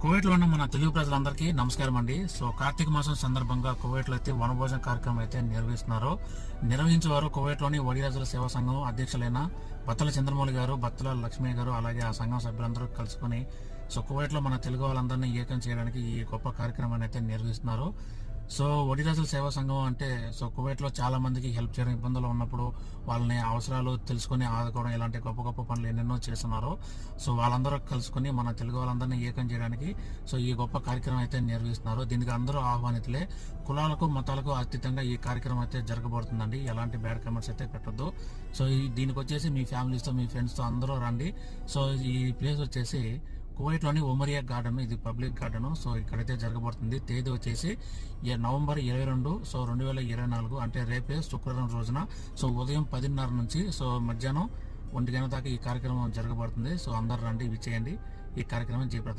కువైట్లో ఉన్న మన తెలుగు ప్రజలందరికీ నమస్కారం అండి. సో కార్తీక మాసం సందర్భంగా కువైట్లో అయితే వనభోజన కార్యక్రమం అయితే నిర్వహించేవారు కువైట్లోని వడిరాజుల సేవా సంఘం అధ్యక్షులైన బత్తల చంద్రమౌళి గారు, బత్తల లక్ష్మి గారు, అలాగే ఆ సంఘం సభ్యులందరూ కలుసుకుని సో కువైట్లో మన తెలుగు వాళ్ళందరినీ ఏకం చేయడానికి ఈ గొప్ప కార్యక్రమాన్ని అయితే నిర్వహిస్తున్నారు. సో వడిరాజుల సేవా సంఘం అంటే సో కువైట్లో చాలా మందికి హెల్ప్ చేయడం, ఇబ్బందులు ఉన్నప్పుడు వాళ్ళని అవసరాలు తెలుసుకుని ఆదుకోవడం, ఇలాంటి గొప్ప గొప్ప పనులు ఎన్నెన్నో చేస్తున్నారు. సో వాళ్ళందరూ కలుసుకుని మన తెలుగు వాళ్ళందరినీ ఏకం చేయడానికి సో ఈ గొప్ప కార్యక్రమం అయితే నిర్వహిస్తున్నారు. దీనికి అందరూ ఆహ్వానితులే. కులాలకు మతాలకు అతీతంగా ఈ కార్యక్రమం అయితే జరగబడుతుందండి. ఎలాంటి బ్యాడ్ కామెంట్స్ అయితే పెట్టొద్దు. సో దీనికి వచ్చేసి మీ ఫ్యామిలీస్తో, మీ ఫ్రెండ్స్తో అందరూ రండి. సో ఈ ప్లేస్ వచ్చేసి కువైట్లోని ఒమరియా గార్డెన్, ఇది పబ్లిక్ గార్డెన్. సో ఇక్కడైతే జరగబడుతుంది. తేదీ వచ్చేసి నవంబర్ 22, సో 2024, అంటే రేపే శుక్రవారం రోజున. సో ఉదయం 10:30 నుంచి సో మధ్యాహ్నం 1 గంట దాకా ఈ కార్యక్రమం జరగబడుతుంది. సో అందరు రండి, ఇవి చేయండి. ఈ కార్యక్రమం జయప్రదం